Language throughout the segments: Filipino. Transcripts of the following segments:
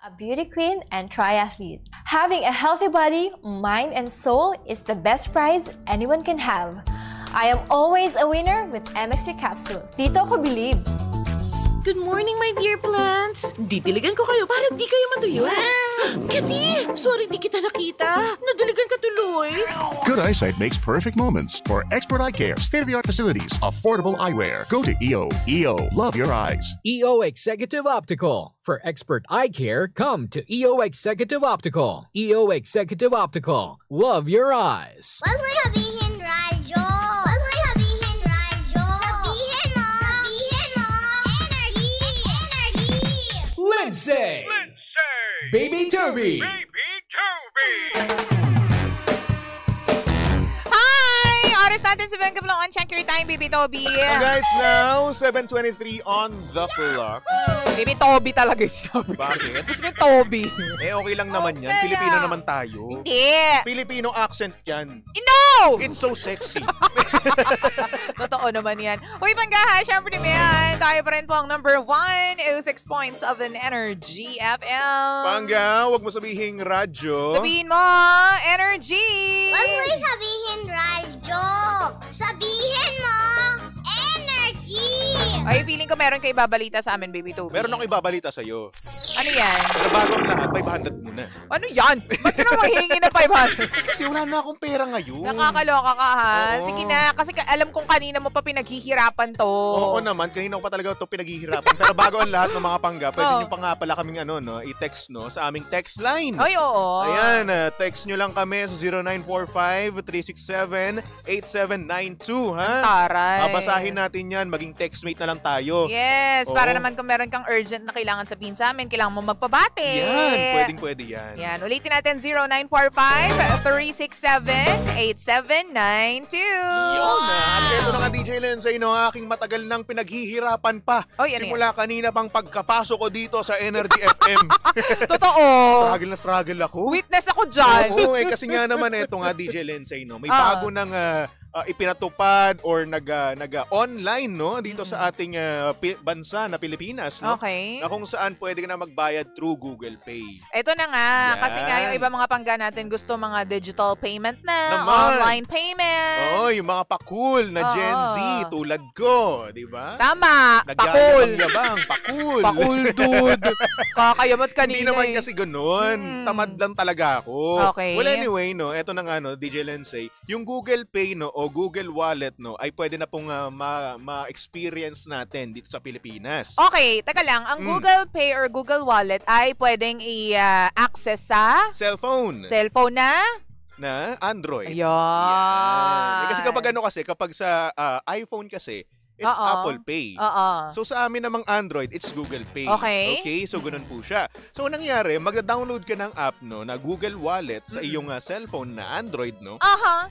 A beauty queen and triathlete. Having a healthy body, mind, and soul is the best prize anyone can have. I am always a winner with MXG Capsule. Dito ko believe. Good morning, my dear plants. Didiligan ko kayo para di kayo matuyo. Kitty! Sorry di kita nakita. Nadiligan ka tuloy. Good eyesight makes perfect moments. For expert eye care, state-of-the-art facilities, affordable eyewear. Go to EO. EO, love your eyes. EO Executive Optical. For expert eye care, come to EO Executive Optical. EO Executive Optical. Love your eyes. Wag mo sabihin, radyo! Wag mo sabihin, radyo! Sabihin mo! Sabihin mo! Energy! Energy! Lindsay! Baby Toby! Oras natin sa Bangka on Check Your Time, Baby Toby. Guys, now, 7:23 on the clock. Baby Toby talaga yung sinabi. Bakit? Gusto mo yung Toby. Okay lang naman yan. Pilipino naman tayo. Hindi. Filipino accent yan. No! It's so sexy. Totoo naman yan. Uy, Panggaha, syempre naman yan. Tayo pa rin po ang number 1. 6 points of an Energy FM. Pangga, wag mo sabihin radyo. Sabihin mo, Energy! Wag mo sabihin, radyo! Sabihin mo, energy! Ay, feeling ko meron kayo babalita sa amin, Baby Toby. Meron akong ibabalita sa'yo. Ano yan? Sa bagong lahat, 500 muna. Ano yan? Ba't ka naman hihingi na 500? Kasi wala na akong pera ngayon. Nakakaloka ka, ha? Oo. Sige na, kasi alam kong kanina mo pa pinaghihirapan to. Oo naman, kanina ko pa talaga ito pinaghihirapan. Pero bago ang lahat ng mga pangga, pwede nyo pa nga pala kaming i-text sa aming text line. Ay, oo. Ayan, text nyo lang kami sa 0945-367-8792, ha? Taray. Babasahin natin yan, maging textmate na lang tayo. Yes, Oo. para naman kung meron kang urgent na kailangan sabihin sa amin, kailangan mo magpabate. Yan, pwedeng-pwede yan. Yan, ulitin natin 0945-367-8792. Yun na. At ito na nga, DJ Lindsay, ang aking matagal nang pinaghihirapan pa. Oy, ano Simula kanina pang pagkapasok ko dito sa Energy FM. Totoo. Struggle na struggle ako. Witness ako dyan. Oo, kasi nga naman ito nga, DJ Lindsay, may bago nang ipinatupad or nag-online dito sa ating bansa na Pilipinas, no? Okay. Na kung saan pwede ka na magbayad through Google Pay. Ito na nga, Yan. kasi nga yung iba mga pangga natin gusto mga digital payment na, Naman. online payment. Oo, yung mga pa-cool na Gen Z tulad ko, di ba? Tama, pakul. Nagyayabang-yabang, pakul. Pakul, dude. Kakayabot kanina. Hindi naman kasi ganun. Tamad lang talaga ako. Okay. Well, anyway, eto na nga, DJ Lindsay, yung Google Pay, o Google Wallet, ay pwede na pong ma-experience natin dito sa Pilipinas. Okay, taka lang. Ang Google Pay or Google Wallet ay pwedeng i-access sa Cellphone na Android. Ayan. Kasi kapag sa iPhone kasi, it's Apple Pay. So sa amin namang Android, it's Google Pay. Okay. So ganun po siya. So nangyari, magda-download ka ng app na Google Wallet sa iyong cellphone na Android,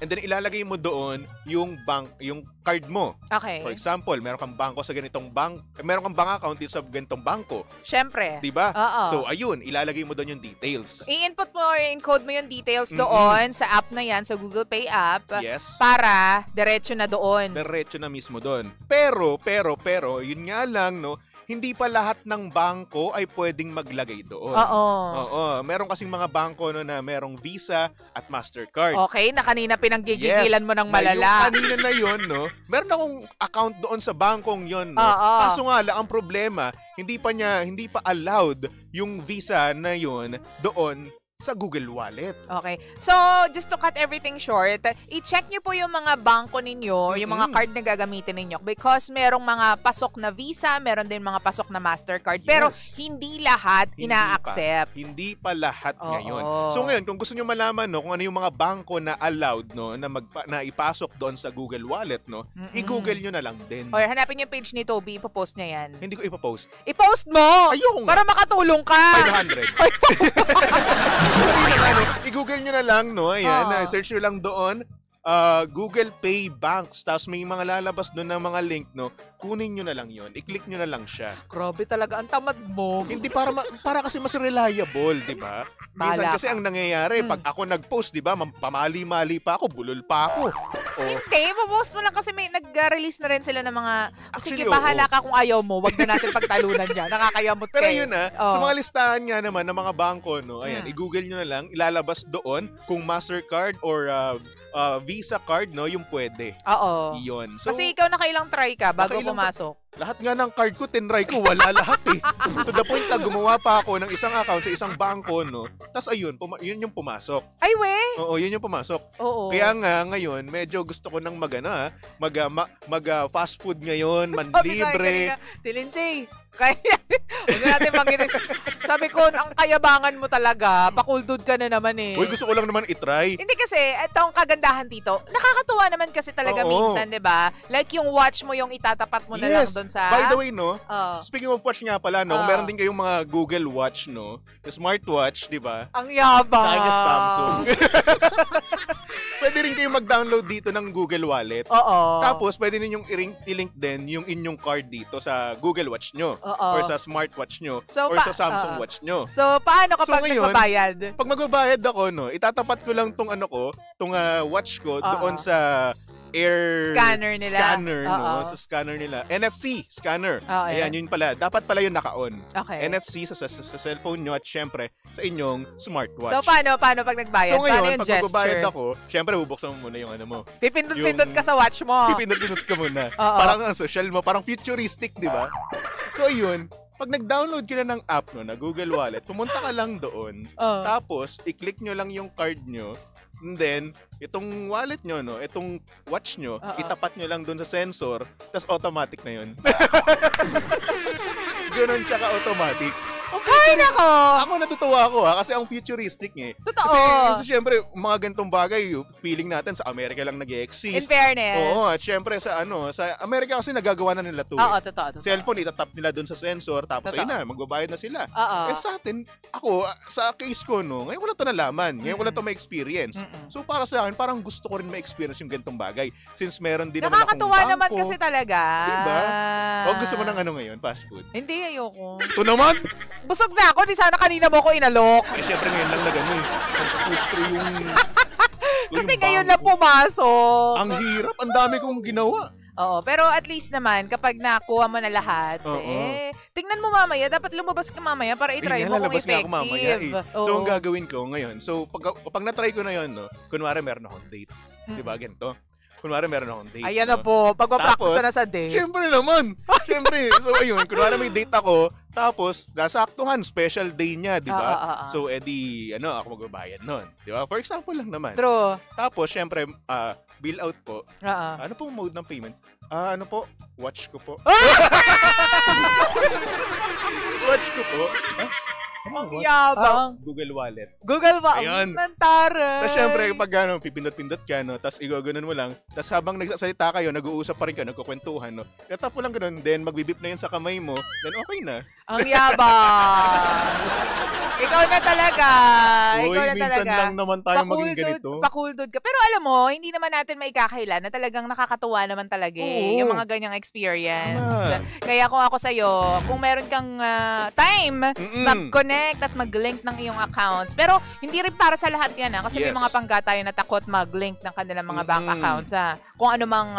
and then ilalagay mo doon yung card mo. Okay. For example, meron kang bank account dito sa ganitong bangko. Syempre. 'Di ba? Oo. So ayun, ilalagay mo doon yung details. I-input mo or encode mo yung details doon sa app na yan, sa Google Pay app. Yes. Para diretso na doon. Diretso na mismo doon. Pero, yun nga lang, hindi pa lahat ng bangko ay pwedeng maglagay doon. Oo. Meron kasing mga bangko na merong Visa at Mastercard. Okay, na kanina pinanggigigilan mo ng malala. Yung kanina na yun, meron akong account doon sa bangkong yun. Kaso nga lang, ang problema, hindi pa allowed yung Visa na yun doon sa Google Wallet. Okay. So, just to cut everything short, i-check nyo po yung mga bangko ninyo, yung mga card na gagamitin ninyo. Because merong mga pasok na Visa, meron din mga pasok na Mastercard. Yes. Pero hindi lahat ina-accept. Hindi pa lahat ngayon. So ngayon, kung gusto nyo malaman kung ano yung mga bangko na allowed na ipasok doon sa Google Wallet, i-google nyo na lang din. Or hanapin yung page ni Toby, ipopost niya yan. Hindi ko ipopost. I-post mo! Ayoko nga. Para makatulong ka! 500. I-google nyo na lang, ayan, search nyo lang doon, Google Pay Banks. Tapos may mga lalabas doon ng mga link, no? Kunin nyo na lang yon, i-click nyo na lang siya. Grabe talaga, ang tamad mo. Hindi para kasi mas reliable, di ba? Minsan kasi ang nangyayari, pag ako nag-post, di ba, pamali-mali pa ako, bulol pa ako. Hindi, mapost mo lang kasi may nag-release na rin sila ng mga, Actually, sige, bahala ka kung ayaw mo, wag na natin pagtalunan dyan. Nakakayamot Pero kayo. yun sa mga listahan nga naman ng mga bangko, no, ayan, i-google nyo na lang, ilalabas doon kung Mastercard or Visa card, no, yung pwede. Oo. Yun. So, Kasi ikaw nakailang try ka bago pumasok. lahat nga ng card ko, tinry ko, wala lahat eh. To the point na gumawa pa ako ng isang account sa isang bangko, no? Tapos ayun, yun yung pumasok. Ay, we? Oo, yun yung pumasok. Oo. Kaya nga, ngayon, medyo gusto ko nang fast food ngayon, manlibre. Tilindsay, kaya, huwag na natin maginig. Sabi ko, ang kayabangan mo talaga, pakuldod ka na naman eh. Uy, gusto ko lang naman itry. Hindi kasi, itong kagandahan dito, nakakatuwa naman kasi talaga minsan, di ba? Like yung watch mo, yung itatapat mo na lang doon sa... By the way, no, speaking of watch nga pala, no, meron din kayong mga Google Watch, no, smartwatch, di ba? Ang yabang. Sa akin, Samsung. Pwede rin kayong mag-download dito ng Google Wallet. Oo. Tapos, pwede ninyong i-link din yung inyong card dito sa Google Watch nyo. Or sa smartwatch nyo. So, or sa Samsung Watch nyo. So, paano kapag ngayon, nagbabayad? Pag magbabayad ako, no, itatapat ko lang tong watch ko doon sa scanner nila. Sa scanner nila. NFC scanner. Ayan, yun pala. Dapat pala yun naka-on. Okay. NFC sa cellphone nyo at syempre sa inyong smartwatch. So, paano pag nagbayad? So ngayon, paano yung pag magbabayad ako, syempre bubuksan mo muna yung ano mo. Pipindot-pindot ka sa watch mo. Pipindot-pindot ka muna. Parang ang social mo, parang futuristic, di ba? So ayun, pag nag-download ka na ng app no, na Google Wallet, pumunta ka lang doon, tapos i-click nyo lang yung card nyo, and then, itong wallet nyo, no, itong watch nyo, itapat nyo lang doon sa sensor, tapos automatic na yun. Ganun siya ka-automatic. Ay, nako! Ako natutuwa ako kasi ang futuristic eh. Totoo. Kasi syempre, mga ganitong bagay, feeling natin sa Amerika lang nag-e-exist. In fairness. Oo, at syempre sa Amerika kasi nagagawa na nila to. Oo, totoo. Cellphone, itatap nila doon sa sensor, tapos ayun na, magbabayad na sila. Eh sa atin, sa case ko, no, ngayon ko lang ito nalaman, ngayon ko lang ito ma-experience. So para sa akin, parang gusto ko rin ma-experience yung ganitong bagay. Since meron din naman akong nakakatuwa bangko. naman kasi talaga. Diba? O gusto mo ng ngayon, fast food? Hindi, ayoko. Ito naman! Busog na ako, di sana kanina mo ko inalok. Eh, syempre ngayon lang na gano'n eh. Push through yung... Kasi ngayon lang pumasok. Ang hirap, ang dami kong ginawa. Oo, pero at least naman, kapag nakuha mo na lahat, tingnan mo mamaya, dapat lumabas ka mamaya para itry mo kung effective. So, ang gagawin ko ngayon, pag na-try ko na yun, no, kunwari meron akong date. Diba, ganito? Kunwari meron akong date. Ayan na po, pagpapractice na sa date. Siyempre naman. Siyempre. So, ayun, kunwari may date ako, tapos, nasaktuhan, special day niya, di ba? So, ako magbabayad nun. Di ba? For example lang naman. True. Tapos, syempre, bill out po. Ano pong mode ng payment? Watch ko po. Watch ko po. Ang yabang. Google Wallet. Google Wallet. Ayun. Nantara. Tapos syempre, pag pipindot-pindot ka, no, tapos igaganon mo lang, tapos habang nagsasalita kayo, nag-uusap pa rin kayo, nagkukwentuhan, no, katap mo lang ganun, then magbibip na yun sa kamay mo, then okay na. Ang yabang. Ikaw na talaga. Uy, ikaw na minsan talaga. lang naman tayo maging ganito. Pakuldod ka. Pero alam mo, hindi naman natin maikakailan na talagang nakakatuwa naman talaga yung mga ganyang experience. Kaya kung ako sa'yo, kung meron kang time, mag-connect at mag-link ng iyong accounts. Pero hindi rin para sa lahat yan. Kasi may mga pangga tayo na takot mag-link ng kanilang mga bank accounts. Kung ano mang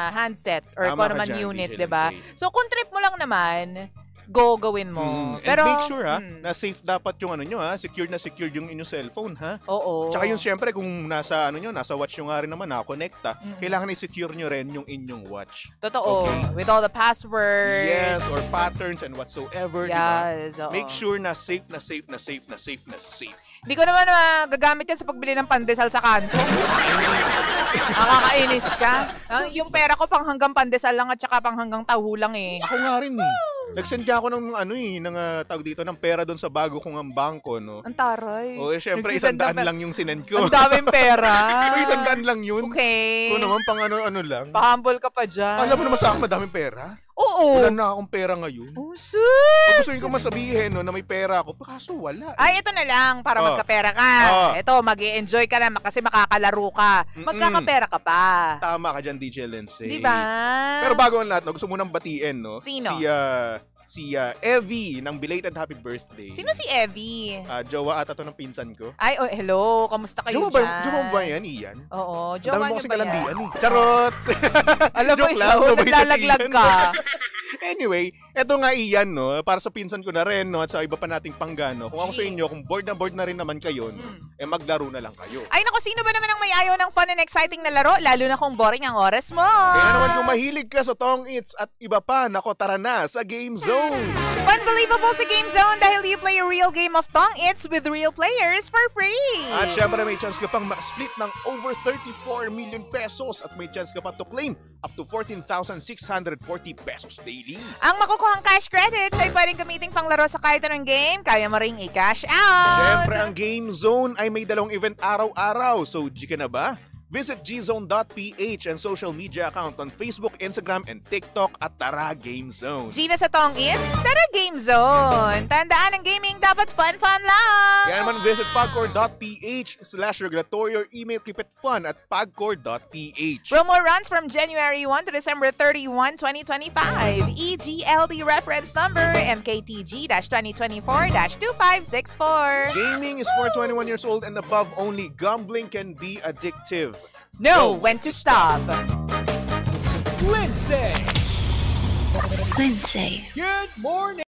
handset or kung ano man unit, diba? So kung trip mo lang naman, gawin mo. Pero make sure na safe dapat yung ano nyo secure na secure yung inyong cellphone Oo. Tsaka yung syempre kung nasa nasa watch nyo nga rin naman nakakonekta, kailangan i-secure nyo rin yung inyong watch. Totoo. Okay. With all the passwords. Yes, or patterns and whatsoever. Yes. Diba? Make sure na safe na safe na safe na safe na safe. Hindi ko naman gagamit yan sa pagbili ng pandesal sa kanto. Nakakainis ka. Yung pera ko pang hanggang pandesal lang at saka pang hanggang tahu lang eh. Ako nga rin eh. Nag-send ka ako ng tawag dito ng pera doon sa bago kong bangko, no? Ang taray. Syempre, 100 lang yung sinend ko. Ang daming pera. 100 lang yun. Okay. Kung naman, pang ano lang. Pa-humble ka pa dyan. Alam mo naman sa akin, madaming pera. Oo. Wala na akong pera ngayon. Oh, sus! Gusto ko masabihin no, na may pera ako, kaso wala. Ay, ito na lang para magkapera ka. Ito, mag-i-enjoy ka na kasi makakalaro ka. Magkakapera ka pa. Tama ka dyan, DJ Lindsay. Diba? Pero bago ang lahat, no, gusto mo nang batiin, no? Sino? Si Evie ng belated happy birthday. Sino si Evie? Jowa ata to ng pinsan ko. Ay, hello. Kamusta kayo dyan? Jowa ba yan, Ian? Oo, Ang dami jowa mo niyo kasi ba kalandian yan? eh. Charot! Alam mo, Joke lang, mabait na si naglalaglag Ian. ka. Anyway, eto nga Ian, no, para sa pinsan ko na rin, no, at sa iba pa nating panggano. Kung ako sa inyo, kung bored na rin naman kayo, maglaro na lang kayo. Ay, naku, sino ba naman ang may ayaw ng fun and exciting na laro? Lalo na kung boring ang oras mo. Kaya naman kung mahilig ka sa Tong Its at iba pa, nako tara na sa Game Zone. Unbelievable sa Game Zone dahil you play a real game of Tong Its with real players for free. At syempre may chance ka pang ma-split ng over 34 million pesos at may chance ka pa to claim up to 14,640 pesos daily. Ang makukuhang cash credits ay pwedeng gamitin panglaro sa kahit anong game, kaya mo ring i-cash out. Syempre ang Game Zone ay may dalawang event araw-araw. So, G ka na ba? Visit gzone.ph and social media account on Facebook, Instagram, and TikTok at Tara Game Zone. Gina sa Tong Its, Tara Game Zone. Tandaan, ang gaming dapat fun lang. Kaya naman visit pagcore.ph/regulatory or email keep it fun at pagcore.ph. Promo runs from January 1 to December 31, 2025. EGLD reference number MKTG-2024-2564. Gaming is for 21 years old and above only. Gambling can be addictive. Know when to stop. Lindsay! Lindsay. Good morning!